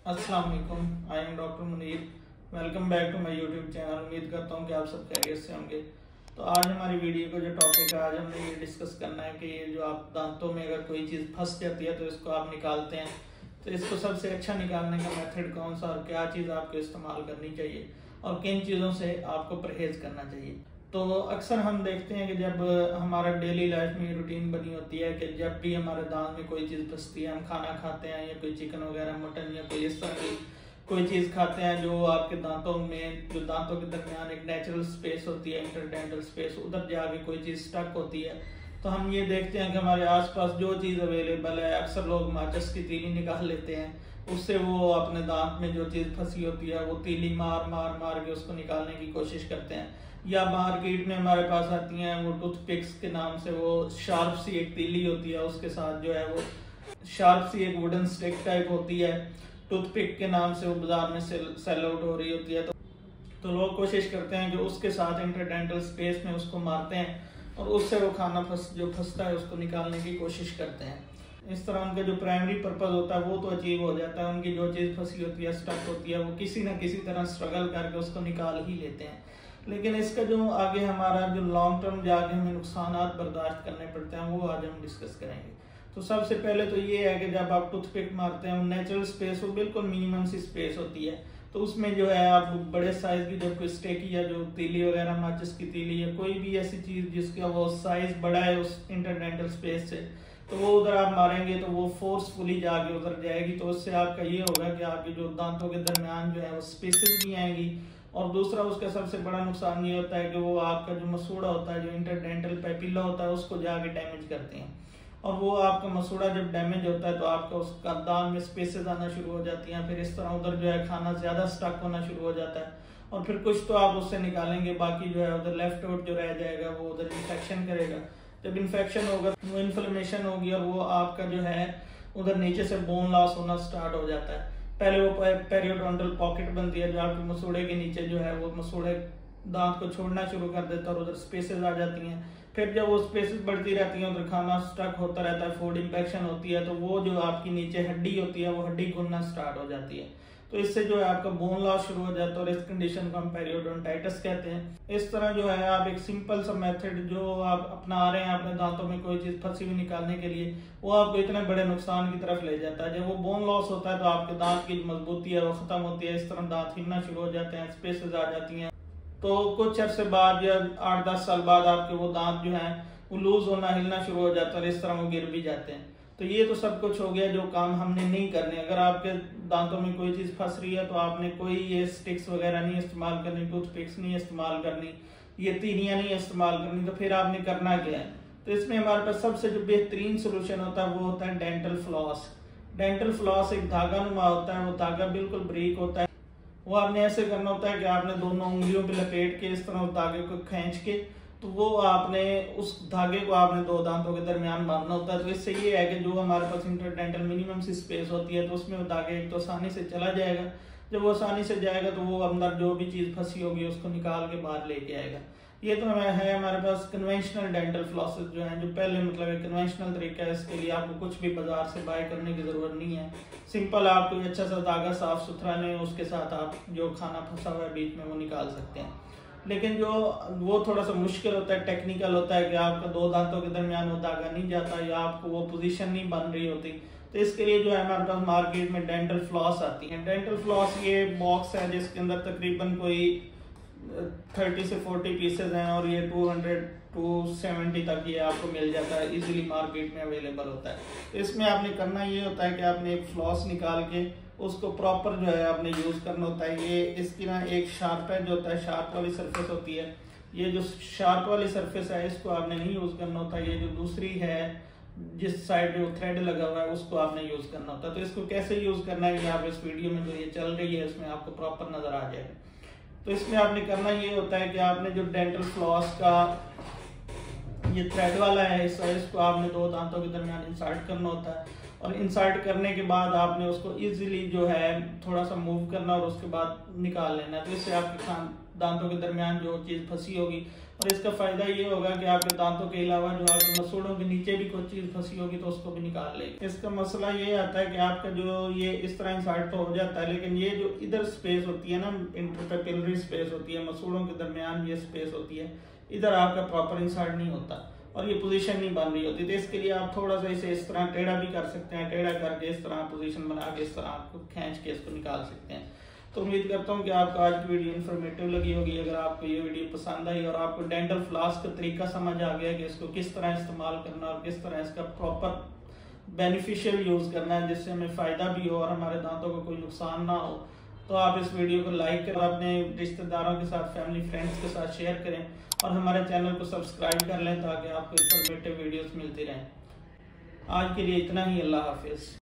अस्सलाम वालेकुम, I am doctor Munir. Welcome back to my YouTube channel. उम्मीद करता हूँ कि आप सब खैरियत से होंगे। तो आज हमारी वीडियो का जो टॉपिक है, आज हमने ये डिस्कस करना है कि ये जो आप दांतों में अगर कोई चीज़ फंस जाती है तो इसको आप निकालते हैं, तो इसको सबसे अच्छा निकालने का मेथड कौन सा और क्या चीज़ आपको इस्तेमाल करनी चाहिए और किन चीज़ों से आपको परहेज़ करना चाहिए। तो अक्सर हम देखते हैं कि जब हमारा डेली लाइफ में रूटीन बनी होती है कि जब भी हमारे दांत में कोई चीज़ फंसती है, हम खाना खाते हैं या कोई चिकन वगैरह, मटन या कोई इस तरह की कोई चीज़ खाते हैं जो आपके दांतों में, जो दांतों के दरमियान एक नेचुरल स्पेस होती है, इंटरडेंटल स्पेस, उधर जाके कोई चीज़ स्टक होती है, तो हम ये देखते हैं कि हमारे आसपास जो चीज़ अवेलेबल है, अक्सर लोग माचिस की तीली निकाल लेते हैं, उससे वो अपने दांत में जो चीज़ फंसी होती है वो तीली मार मार मार के उसको निकालने की कोशिश करते हैं। या मार्केट में हमारे पास आती हैं वो टूथपिक्स के नाम से, वो शार्प सी एक तीली होती है, उसके साथ जो है वो शार्प सी एक वुडन स्टिक टाइप होती है, टूथपिक के नाम से वो बाजार में सेल आउट हो रही होती है। तो लोग कोशिश करते हैं कि उसके साथ इंटरडेंटल स्पेस में उसको मारते हैं और उससे वो खाना जो फंसता है उसको निकालने की कोशिश करते हैं। इस तरह उनका जो प्राइमरी पर्पज होता है वो तो अचीव हो जाता है, उनकी जो चीज़ फंसी होती है, स्टक होती है, वो किसी ना किसी तरह स्ट्रगल करके उसको निकाल ही लेते हैं। लेकिन इसका जो आगे हमारा जो लॉन्ग टर्म जाके हमें नुकसान बर्दाश्त करने पड़ते हैं वो आज हम डिस्कस करेंगे। तो सबसे पहले तो ये है कि जब आप टूथपिक मारते हैं, नेचुरल स्पेस वो बिल्कुल मिनिमम सी स्पेस होती है, तो उसमें जो है आप बड़े साइज की जो कोई स्टेकी या जो तीली वगैरह, माचिस की तीली या कोई भी ऐसी चीज़ जिसका वो साइज बड़ा है उस इंटरडेंटल स्पेस से, तो वो उधर आप मारेंगे तो वो फोर्सफुली जाके उधर जाएगी। तो उससे आपका ये होगा कि आपके जो दांतों के दरमियान जो है वो स्पेसेस भी आएंगी, और दूसरा उसका सबसे बड़ा नुकसान ये होता है कि वो आपका जो मसूड़ा होता है, जो इंटरडेंटल पेपिला होता है, उसको जाके डैमेज करते हैं। और वो आपका मसूड़ा जब डैमेज होता है तो आपका उसका दांत में स्पेसेस आना शुरू हो जाती हैं, फिर इस तरह उधर जो है खाना ज़्यादा स्टक होना शुरू हो जाता है, और फिर कुछ तो आप उससे निकालेंगे, बाकी जो है उधर लेफ्ट आउट जो रह जाएगा वो उधर इन्फेक्शन करेगा। जब इन्फेक्शन होगा वो इन्फ्लेमेशन होगी और वो आपका जो है उधर नीचे से बोन लॉस होना स्टार्ट हो जाता है। पहले वो पेरियोडोंटल पॉकेट बनती है जो आपके मसूड़े के नीचे जो है वो मसूड़े दांत को छोड़ना शुरू कर देता है और उधर स्पेसेस आ जाती हैं। फिर जब वो स्पेसेस बढ़ती रहती हैं, उधर खाना स्टक होता रहता है, फूड इन्फेक्शन होती है, तो वो जो आपकी नीचे हड्डी होती है वो हड्डी घुलना स्टार्ट हो जाती है। तो इससे जो है आपका बोन लॉस शुरू हो जाता है और इस कंडीशन को हम पेरियोडोंटाइटिस कहते हैं। इस तरह जो है आप एक सिंपल सा मेथड जो आप अपना रहे हैं अपने दांतों में कोई चीज़ फंसी हुई निकालने के लिए, वो आपको इतने बड़े नुकसान की तरफ ले जाता है। जब वो बोन लॉस होता है तो आपके दांत की मजबूती है वो खत्म होती है, इस तरह दांत हिलना शुरू हो जाते हैं, स्पेसेस आ जाती हैं। तो कुछ अरसे बाद या 8-10 साल बाद आपके वो दांत जो हैं वो लूज होना, हिलना शुरू हो जाता है और इस तरह वो गिर भी जाते हैं। तो ये तो सब कुछ हो गया जो काम हमने नहीं करने। अगर आपके दांतों में कोई चीज़ फंस रही है तो आपने कोई ये स्टिक्स वगैरह नहीं इस्तेमाल करनी, टूथपिक्स नहीं इस्तेमाल करनी, ये तीलियाँ नहीं इस्तेमाल करनी, तो फिर आपने करना क्या है? तो इसमें हमारे पास सबसे जो बेहतरीन सोल्यूशन होता है वो होता है डेंटल फ्लॉस। डेंटल फ्लॉस एक धागा नुमा होता है, वो धागा बिल्कुल ब्रीक होता है। वो आपने ऐसे करना होता है कि आपने दोनों उंगलियों पे लपेट के इस तरह उस धागे को खींच के, तो वो आपने उस धागे को आपने दो दांतों के दरमियान मारना होता है। तो इससे ये है कि जो हमारे पास इंटरडेंटल मिनिमम सी स्पेस होती है तो उसमें वो धागे एक तो आसानी से चला जाएगा। जब वो आसानी से जाएगा तो वो अंदर जो भी चीज़ फंसी होगी उसको निकाल के बाहर लेके आएगा। ये तो है हमारे पास कन्वेंशनल डेंटल फ्लॉसेस जो हैं, जो पहले मतलब एक कन्वेंशनल तरीका है। इसके लिए आपको कुछ भी बाजार से बाय करने की ज़रूरत नहीं है। सिंपल आप कोई अच्छा सा धागा साफ सुथरा लें, उसके साथ आप जो खाना फंसा हुआ है बीच में वो निकाल सकते हैं। लेकिन जो वो थोड़ा सा मुश्किल होता है, टेक्निकल होता है कि आपका दो दांतों के दरमियान वो धागा नहीं जाता या आपको वो पोजीशन नहीं बन रही होती। तो इसके लिए जो है हमारे पास मार्केट में डेंटल फ्लॉस आती है। डेंटल फ्लॉस ये बॉक्स है जिसके अंदर तकरीबन कोई 30 से 40 पीसेज हैं और ये 200 to 70 तक ये आपको मिल जाता है, इजीली मार्केट में अवेलेबल होता है। तो इसमें आपने करना ये होता है कि आपने एक फ्लॉस निकाल के उसको प्रॉपर जो है आपने यूज़ करना होता है। ये इसकी ना एक शार्प एज होता है, शार्प वाली सरफेस होती है। ये जो शार्प वाली सरफेस है इसको आपने नहीं यूज़ करना होता। ये जो दूसरी है जिस साइड जो थ्रेड लगा हुआ है उसको आपने यूज़ करना होता है। तो इसको कैसे यूज़ करना है ये आप इस वीडियो में जो ये चल रही है इसमें आपको प्रॉपर नज़र आ जाएगा। तो इसमें आपने करना ये होता है कि आपने जो डेंटल फ्लॉस का ये थ्रेड वाला है इसको आपने दो दांतों के दरमियान इंसर्ट करना होता है, और इंसर्ट करने के बाद आपने उसको इजीली जो है थोड़ा सा मूव करना और उसके बाद निकाल लेना है। तो इससे आपके दांतों के दरमियान जो चीज़ फंसी होगी और इसका फ़ायदा ये होगा कि आपके दांतों के अलावा जो आपके मसूड़ों के नीचे भी कोई चीज़ फंसी होगी तो उसको भी निकाल लेगी। इसका मसला ये आता है कि आपका जो ये इस तरह इंसर्ट तो हो जाता है, लेकिन ये जो इधर स्पेस होती है ना, इंटरपेपिलरी स्पेस होती है, मसूड़ों के दरमियान ये स्पेस होती है, इधर आपका प्रॉपर इंसर्ट नहीं होता और ये पोजीशन नहीं बन रही होती। तो इसके लिए आप थोड़ा सा इसे इस तरह टेढ़ा भी कर सकते हैं, टेढ़ा करके इस तरह पोजीशन बना के इस तरह आपको खींच के इसको निकाल सकते हैं। तो उम्मीद करता हूँ कि आपको आज की वीडियो इन्फॉर्मेटिव लगी होगी। अगर आपको ये वीडियो पसंद आई और आपको डेंटल फ्लॉस का तरीका समझ आ गया कि इसको किस तरह इस्तेमाल करना और किस तरह इसका प्रॉपर बेनिफिशियल यूज़ करना है जिससे हमें फ़ायदा भी हो और हमारे दांतों को कोई नुकसान ना हो, तो आप इस वीडियो को लाइक करें, अपने रिश्तेदारों के साथ, फैमिली फ्रेंड्स के साथ शेयर करें और हमारे चैनल को सब्सक्राइब कर लें ताकि आपको इन्फॉर्मेटिव वीडियोस मिलती रहें। आज के लिए इतना ही। अल्लाह हाफिज़।